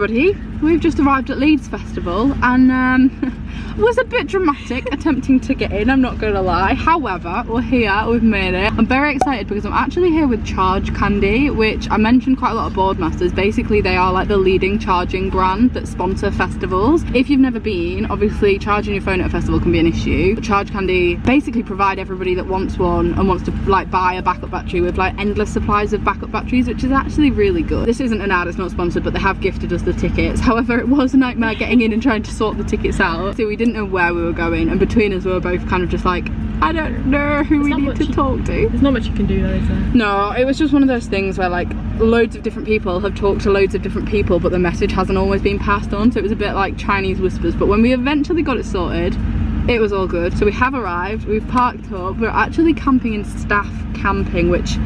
everybody, we've just arrived at LEEDS Festival and was a bit dramatic attempting to get in, I'm not gonna lie. However, we're here, we've made it. I'm very excited because I'm actually here with Charge Candy, which I mentioned quite a lot of Boardmasters. Basically they are like the leading charging brand that sponsor festivals. If you've never been, obviously charging your phone at a festival can be an issue, but Charge Candy basically provide everybody that wants one and wants to like buy a backup battery with like endless supplies of backup batteries, which is actually really good. This isn't an ad, it's not sponsored, but they have gifted us the tickets. However, it was a nightmare getting in and trying to sort the tickets out, so we didn't know where we were going, and between us we were both kind of just like, I don't know who we need to talk to. There's not much you can do though, is there? No, it was just one of those things where like loads of different people have talked to loads of different people, but the message hasn't always been passed on, so it was a bit like Chinese whispers. But when we eventually got it sorted, it was all good. So we have arrived, we've parked up, we're actually camping in staff camping, which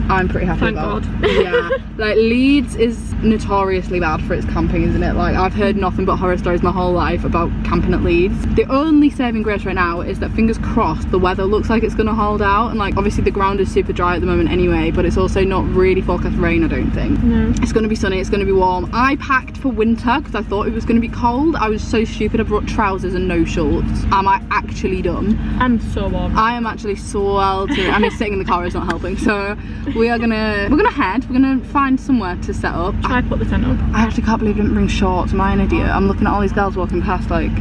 I'm pretty happy about. Thank God. Yeah, like Leeds is notoriously bad for its camping, isn't it? Like I've heard nothing but horror stories my whole life about camping at Leeds. The only saving grace right now is that fingers crossed the weather looks like it's gonna hold out, and like obviously the ground is super dry at the moment anyway, but it's also not really forecast rain, I don't think. No. It's gonna be sunny, it's gonna be warm. I packed for winter because I thought it was gonna be cold. I was so stupid, I brought trousers and no shorts. Am I actually dumb? I'm so warm. I am actually sweltering. I mean, sitting in the car is not helping, so we're gonna find somewhere to set up. Should I put the tent up? I actually can't believe I didn't bring shorts. Am I an idiot? I'm looking at all these girls walking past like...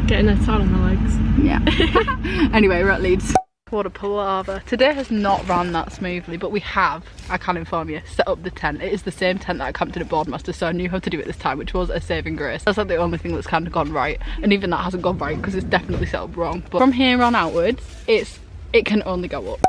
Getting their towel on their legs. Yeah. Anyway, we're at Leeds. What a palaver. Today has not ran that smoothly, but we have, I can inform you, set up the tent. It is the same tent that I camped in at Boardmasters, so I knew how to do it this time, which was a saving grace. That's like the only thing that's kind of gone right, and even that hasn't gone right because it's definitely set up wrong. But from here on outwards, it can only go up.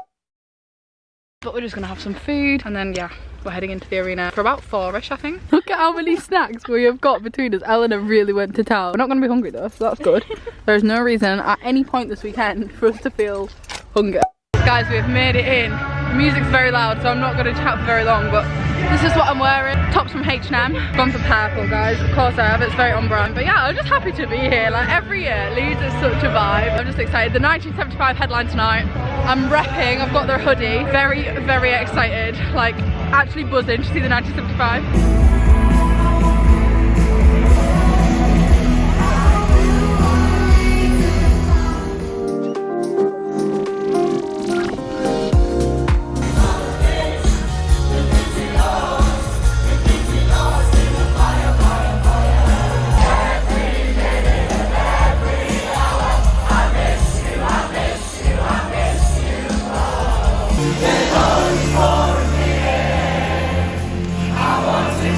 But we're just gonna have some food, and then yeah, we're heading into the arena for about 4ish, I think. Look at how many snacks we have got between us. Eleanor really went to town. We're not gonna be hungry though, so that's good. There's no reason at any point this weekend for us to feel hunger. Guys, we've made it in. The music's very loud, so I'm not gonna chat for very long, but this is what I'm wearing. Tops from H&M. Gone for purple, guys. Of course I have, it's very on brand. But yeah, I'm just happy to be here. Like every year, Leeds is such a vibe. I'm just excited. The 1975 headline tonight. I'm repping, I've got their hoodie. Very, very excited. Like actually buzzing to see the 1975. I want to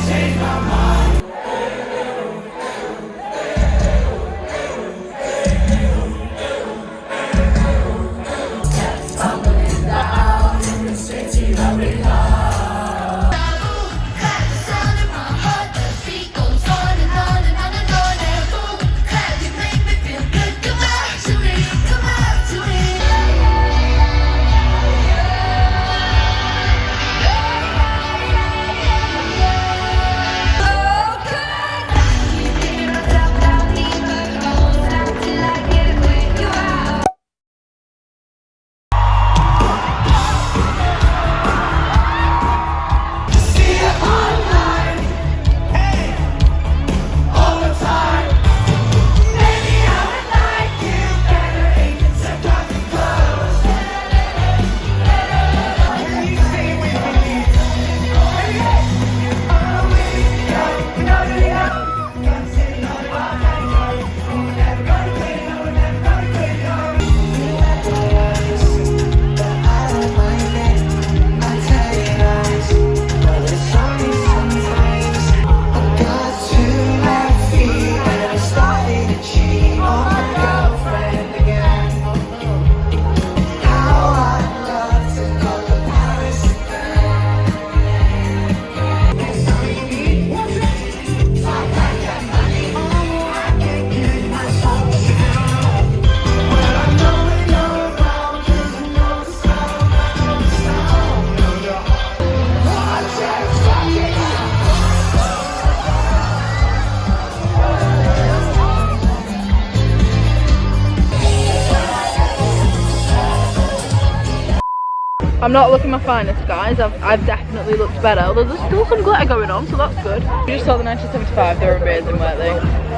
I'm not looking my finest, guys. I've definitely looked better, although there's still some glitter going on, so that's good. We just saw the 1975, they were amazing, weren't they?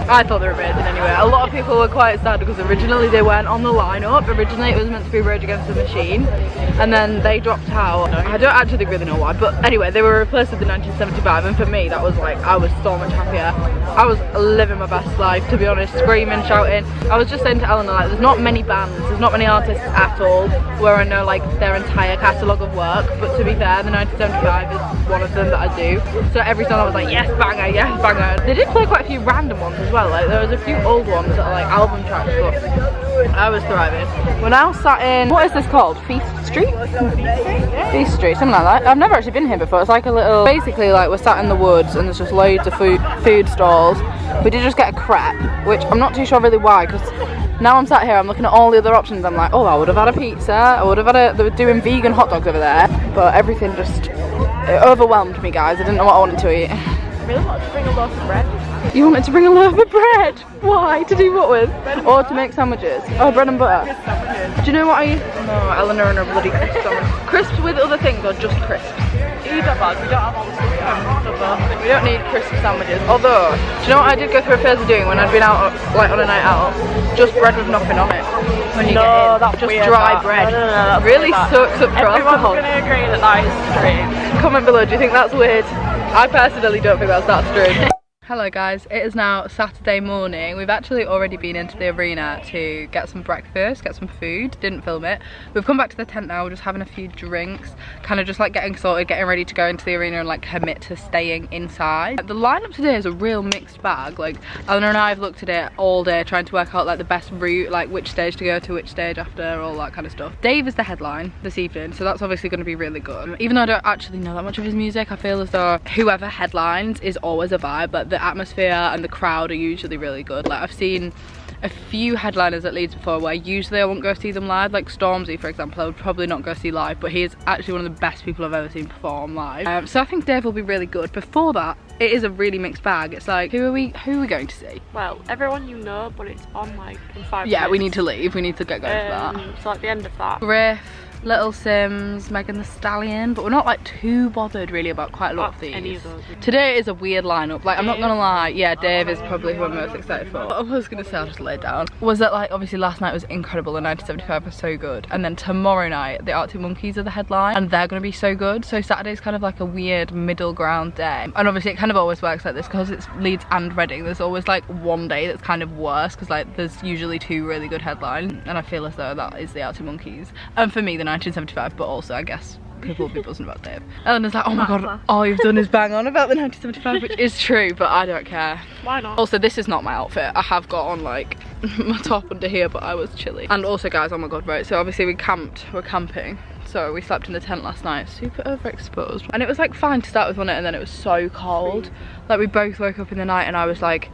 I thought they were amazing anyway. A lot of people were quite sad because originally they weren't on the lineup. Originally it was meant to be Rage Against the Machine, and then they dropped out. I don't actually really know why, but anyway, they were replaced with the 1975, and for me that was like, I was so much happier. I was living my best life, to be honest, screaming, shouting. I was just saying to Eleanor, like, there's not many bands, there's not many artists at all where I know like their entire catalogue of work, but to be fair, the 1975 is one of them that I do. So every song I was like, yes banger, yes banger. They did play quite a few random ones as well, like there was a few old ones that are like album tracks, but I was thriving. We're now sat in, what is this called? Feast Street? Feast Street, something like that. I've never actually been here before. It's like a little, basically like we're sat in the woods and there's just loads of food stalls. We did just get a crepe, which I'm not too sure really why, because now I'm sat here, I'm looking at all the other options. I'm like, oh, I would have had a pizza, I would have had they were doing vegan hot dogs over there, but everything just, it overwhelmed me, guys. I didn't know what I wanted to eat. I really wanted to bring a loaf of bread. You wanted to bring a loaf of bread? Why? To do what with? Or to make sandwiches? Oh, bread and butter. Do you know what I... No, Eleanor and her bloody crisps sandwich. Crisps with other things or just crisps? Either bag, we don't have all the stuff. We don't need crisp sandwiches. Although, do you know what I did go through a phase of doing when I'd been out, like on a night out? Just bread with nothing on it. When you get in, that's just weird, dry bread. No, really sucks up for alcohol. Everyone's going to agree that that is strange. Comment below, do you think that's weird? I personally don't think that's that strange. Hello guys, it is now Saturday morning. We've actually already been into the arena to get some breakfast, get some food, didn't film it. We've come back to the tent now, we're just having a few drinks, kind of just like getting sorted, getting ready to go into the arena and like commit to staying inside. The lineup today is a real mixed bag. Like Eleanor and I have looked at it all day trying to work out like the best route, like which stage to go to, which stage after, all that kind of stuff. Dave is the headline this evening, so that's obviously going to be really good. Even though I don't actually know that much of his music, I feel as though whoever headlines is always a vibe. Like the atmosphere and the crowd are usually really good. Like I've seen a few headliners at Leeds before where usually I won't go see them live, like Stormzy for example. I would probably not go see live, but he is actually one of the best people I've ever seen perform live. So I think Dave will be really good. Before that, it is a really mixed bag. It's like, who are we going to see? Well, everyone you know, but it's on like in 5 minutes. Yeah, we need to leave, we need to get going for that. So at the end of that, Griff, Little Sims, Megan Thee Stallion, but we're not like too bothered really about quite a lot of these. Any of those. Today is a weird lineup, like Dave, I'm not gonna lie, yeah, Dave is probably who I'm most excited for. What I was gonna say, I'll just lay it down, was that like obviously last night was incredible, the 1975 was so good, and then tomorrow night the Arctic Monkeys are the headline and they're gonna be so good, so Saturday's kind of like a weird middle ground day. And obviously it kind of always works like this because it's Leeds and Reading, there's always like one day that's kind of worse because like there's usually 2 really good headlines, and I feel as though that is the Arctic Monkeys, and for me the 1975, but also I guess people will be buzzing about Dave. Eleanor's like, oh my god, all you've done is bang on about the 1975, which is true, but I don't care. Why not? Also, this is not my outfit. I have got on like my top under here, but I was chilly. And also guys, oh my god, right, so obviously we're camping. So we slept in the tent last night, super overexposed. And it was like fine to start with, wasn't it? And then it was so cold. Like we both woke up in the night and I was like,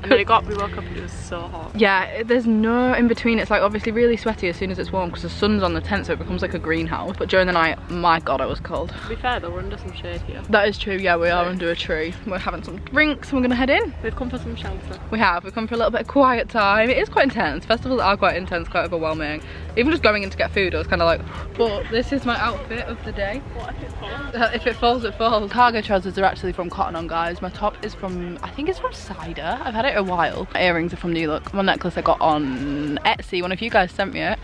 and then we woke up and it was so hot. Yeah, there's no in between. It's like obviously really sweaty as soon as it's warm because the sun's on the tent, so it becomes like a greenhouse. But during the night, my god, I was cold. To be fair though, we're under some shade here. That is true, yeah, we are under a tree. We're having some drinks and we're gonna head in. We've come for some shelter. We've come for a little bit of quiet time. It is quite intense. Festivals are quite intense, quite overwhelming. Even just going in to get food, I was kind of like, but this is my outfit of the day. What if it falls? If it falls, it falls. Cargo trousers are actually from Cotton On, guys. My top is from, I think it's from Cider. I've had it a while. My earrings are from New Look. My necklace I got on Etsy. One of you guys sent me it.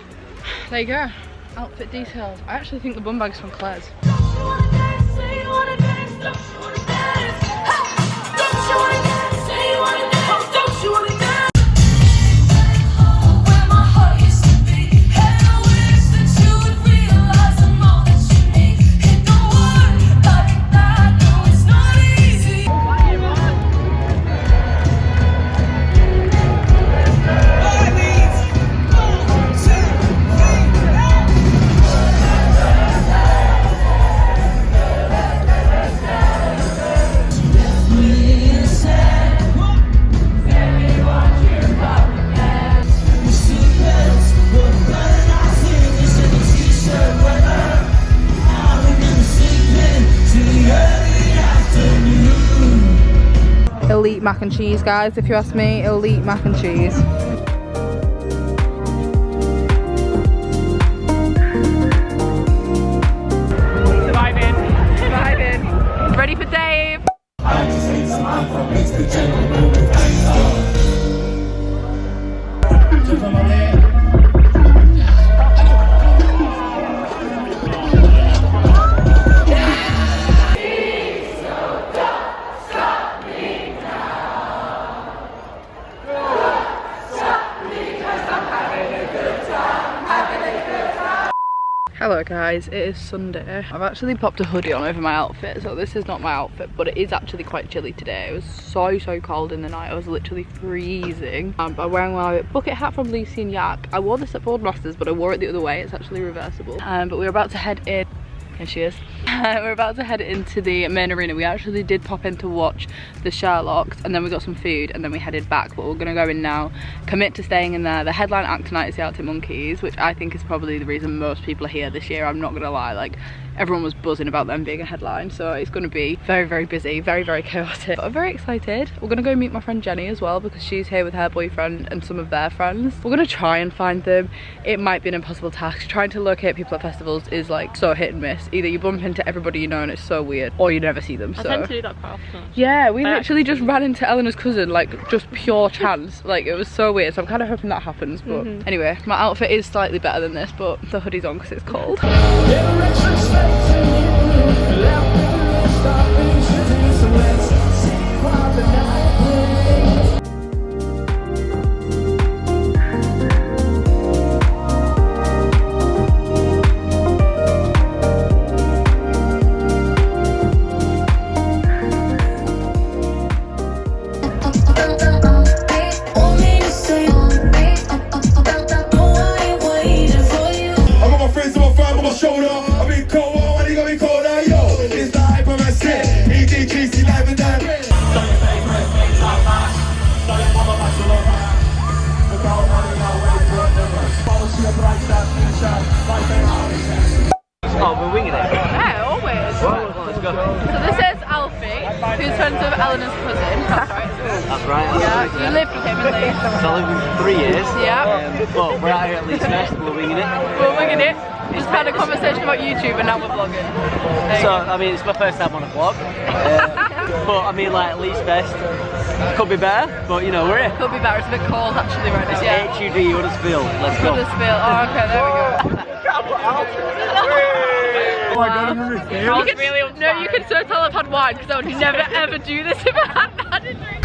There you go. Outfit details. I actually think the bum bag's from Claire's. Elite mac and cheese, guys, if you ask me. Elite mac and cheese. ready for Dave? Hello guys, it is Sunday. I've actually popped a hoodie on over my outfit, so this is not my outfit, but it is actually quite chilly today. It was so cold in the night. I was literally freezing. I'm wearing my bucket hat from Lucy and Yak. I wore this at Boardmasters, but I wore it the other way. It's actually reversible. But we're about to head in. Here she is. We're about to head into the main arena. We actually did pop in to watch the Sherlocks, and then we got some food, and then we headed back, but we're gonna go in now, commit to staying in there. The headline act tonight is the Arctic Monkeys, which I think is probably the reason most people are here this year. I'm not gonna lie, like everyone was buzzing about them being a headline, so it's gonna be very busy, very chaotic. But I'm very excited. We're gonna go meet my friend Jenny as well, because she's here with her boyfriend and some of their friends. We're gonna try and find them. It might be an impossible task. Trying to locate people at festivals is like so hit and miss. Either you bump into everybody you know and it's so weird, or you never see them. So I tend to do that quite often. yeah, we literally just ran into Eleanor's cousin, like just pure chance. Like it was so weird, so I'm kind of hoping that happens. But anyway, my outfit is slightly better than this, but the hoodie's on because it's cold. Oh, we're winging it. Yeah, always. Right, well, let's go. So this is Alfie, who's friends with Eleanor's cousin. That's right. That's right. Yeah, you lived with him at least. So I lived with him for 3 years. Yeah. But we're out here at LEEDS Fest, we're winging it. We're winging it. Just had a conversation about YouTube and now we're vlogging. So, I mean, it's my first time on a vlog. But, I mean, like, LEEDS Fest could be better, but, you know, we're here. Could be better. It's a bit cold actually right now. It's Yeah. HUD Huddersfield. Let's go. Huddersfield. Oh, okay, there we go. Oh my god, I'm No, you can so tell I've had wine because I would never ever do this if I hadn't had a drink.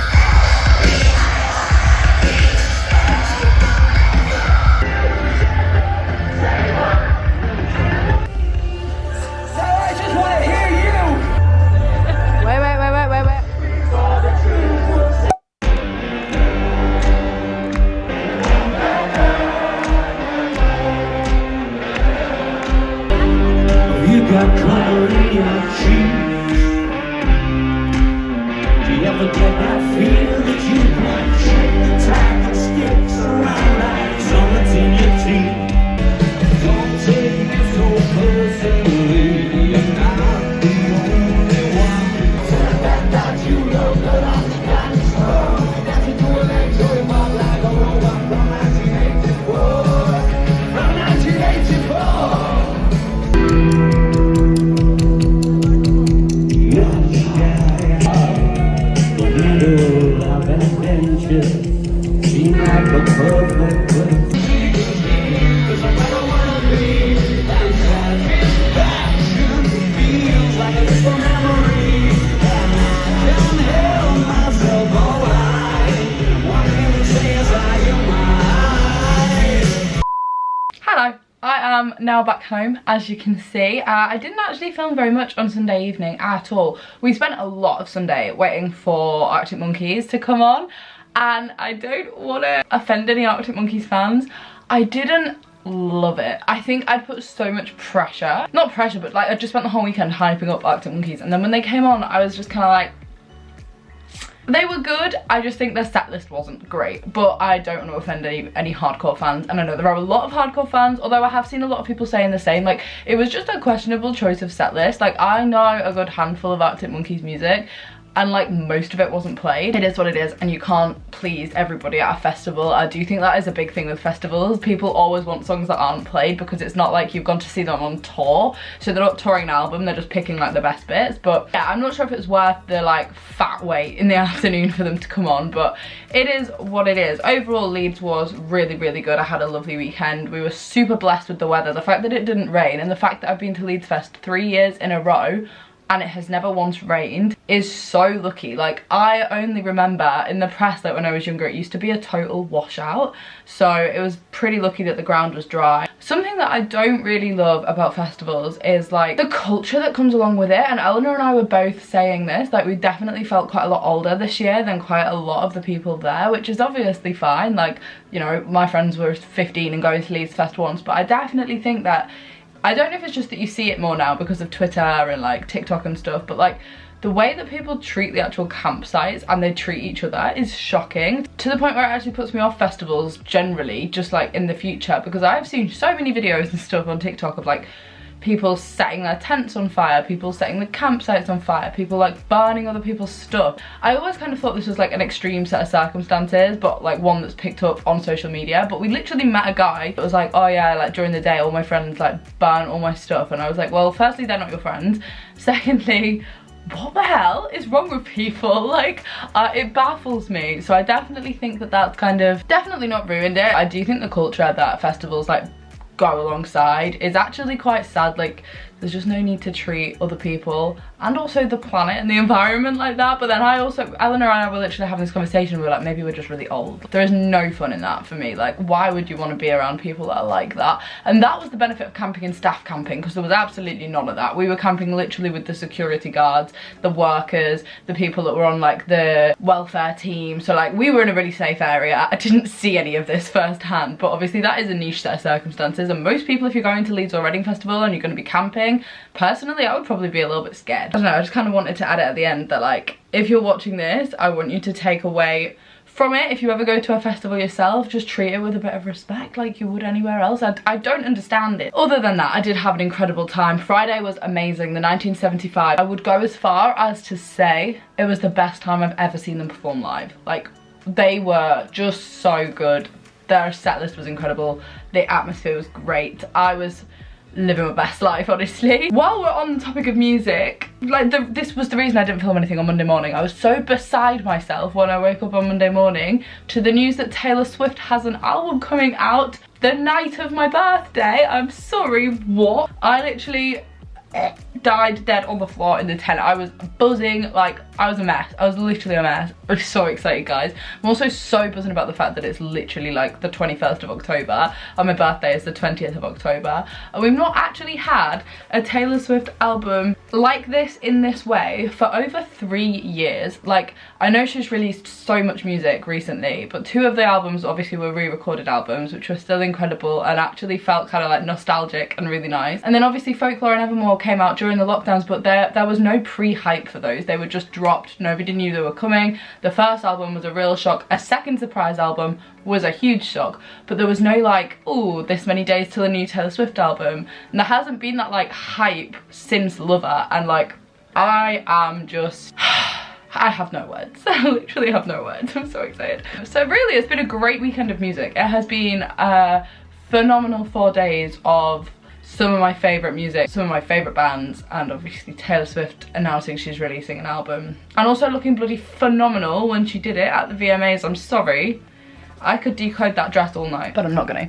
Now back home, as you can see. I didn't actually film very much on Sunday evening at all. We spent a lot of Sunday waiting for Arctic Monkeys to come on, and I don't want to offend any Arctic Monkeys fans. I didn't love it. I think I'd put so much pressure, not pressure, but like I just spent the whole weekend hyping up Arctic Monkeys, and then when they came on I was just kind of like, they were good. I just think their set list wasn't great, but I don't want to offend any hardcore fans, and I know there are a lot of hardcore fans, although I have seen a lot of people saying the same. Like, it was just a questionable choice of set list. Like, I know a good handful of Arctic Monkeys music. and like most of it wasn't played. It is what it is, and you can't please everybody at a festival. I do think that is a big thing with festivals. People always want songs that aren't played because it's not like you've gone to see them on tour, so they're not touring an album, they're just picking like the best bits. But yeah, I'm not sure if it's worth the like fat wait in the afternoon for them to come on, but it is what it is. Overall, Leeds was really, really good. I had a lovely weekend. We were super blessed with the weather. The fact that it didn't rain, and the fact that I've been to Leeds Fest 3 years in a row and it has never once rained is so lucky. Like, I only remember in the press that when I was younger it used to be a total washout, so it was pretty lucky that the ground was dry. Something that I don't really love about festivals is like the culture that comes along with it, and Eleanor and I were both saying this, like we definitely felt quite a lot older this year than quite a lot of the people there, which is obviously fine. Like, you know, my friends were 15 and going to Leeds Fest once, but I definitely think that, I don't know if it's just that you see it more now because of Twitter and like TikTok and stuff, but like the way that people treat the actual campsites and they treat each other is shocking, to the point where it actually puts me off festivals generally, just like in the future, because I've seen so many videos and stuff on TikTok of like people setting their tents on fire, people setting the campsites on fire, people like burning other people's stuff. I always kind of thought this was like an extreme set of circumstances, but like one that's picked up on social media. But we literally met a guy that was like, oh yeah, like during the day all my friends like burn all my stuff, and I was like, well, firstly, they're not your friends, secondly, what the hell is wrong with people? Like, it baffles me. So I definitely think that that's kind of definitely not ruined it. I do think the culture that festivals like go alongside is actually quite sad. Like, there's just no need to treat other people and also the planet and the environment like that. But then Eleanor and I were literally having this conversation, we were like, maybe we're just really old. There is no fun in that for me. Like, why would you want to be around people that are like that? And that was the benefit of camping and staff camping, because there was absolutely none of that. We were camping literally with the security guards, the workers, the people that were on like the welfare team, so like we were in a really safe area. I didn't see any of this firsthand, but obviously that is a niche set of circumstances, and most people, if you're going to Leeds or Reading Festival and you're going to be camping, personally I would probably be a little bit scared. I don't know, I just kind of wanted to add it at the end that like, if you're watching this, I want you to take away from it, if you ever go to a festival yourself, just treat it with a bit of respect like you would anywhere else. I don't understand it. Other than that, I did have an incredible time. Friday was amazing. The 1975, I would go as far as to say it was the best time I've ever seen them perform live. Like, they were just so good. Their set list was incredible. The atmosphere was great. I was living my best life, honestly. While we're on the topic of music, like this was the reason I didn't film anything on Monday morning. I was so beside myself when I woke up on Monday morning to the news that Taylor Swift has an album coming out the night of my birthday. I'm sorry, what? I literally died dead on the floor in the tent. I was buzzing, like I was a mess. I was literally a mess. I'm so excited, guys. I'm also so buzzing about the fact that it's literally like the 21st of October and my birthday is the 20th of October, and we've not actually had a Taylor Swift album like this in this way for over 3 years. Like, I know she's released so much music recently, but 2 of the albums obviously were re-recorded albums, which were still incredible and actually felt kind of like nostalgic and really nice. And then obviously Folklore and Evermore came out during the lockdowns, but there was no pre-hype for those. They were just dropped. Nobody knew they were coming. The first album was a real shock. A second surprise album was a huge shock, but there was no like, oh, this many days till a new Taylor Swift album. And there hasn't been that like hype since Lover, and like I am just I have no words. I literally have no words. I'm so excited. So really, it's been a great weekend of music. It has been a phenomenal 4 days of some of my favourite music, some of my favourite bands, and obviously Taylor Swift announcing she's releasing an album. And also looking bloody phenomenal when she did it at the VMAs. I'm sorry, I could decode that dress all night, but I'm not gonna.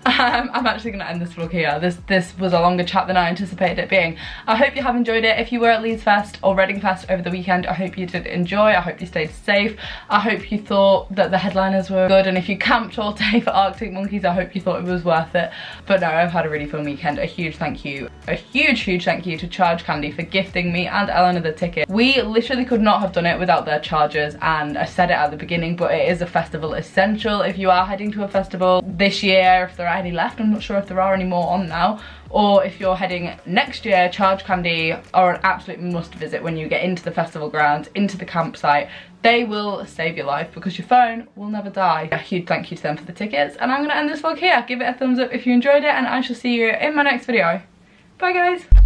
I'm actually gonna end this vlog here. This was a longer chat than I anticipated it being. I hope you have enjoyed it. If you were at Leeds Fest or Reading Fest over the weekend, I hope you did enjoy. I hope you stayed safe. I hope you thought that the headliners were good, and if you camped all day for Arctic Monkeys, I hope you thought it was worth it. But no, I've had a really fun weekend. A huge thank you to Charge Candy for gifting me and Eleanor the ticket. We literally could not have done it without their chargers, and I said it at the beginning, but it is a festival essential. If you are heading to a festival this year, if there are any left, I'm not sure if there are any more on now, or if you're heading next year, Charge Candy are an absolute must visit when you get into the festival grounds, into the campsite. They will save your life because your phone will never die. A huge thank you to them for the tickets, and I'm gonna end this vlog here. Give it a thumbs up if you enjoyed it, and I shall see you in my next video. Bye guys.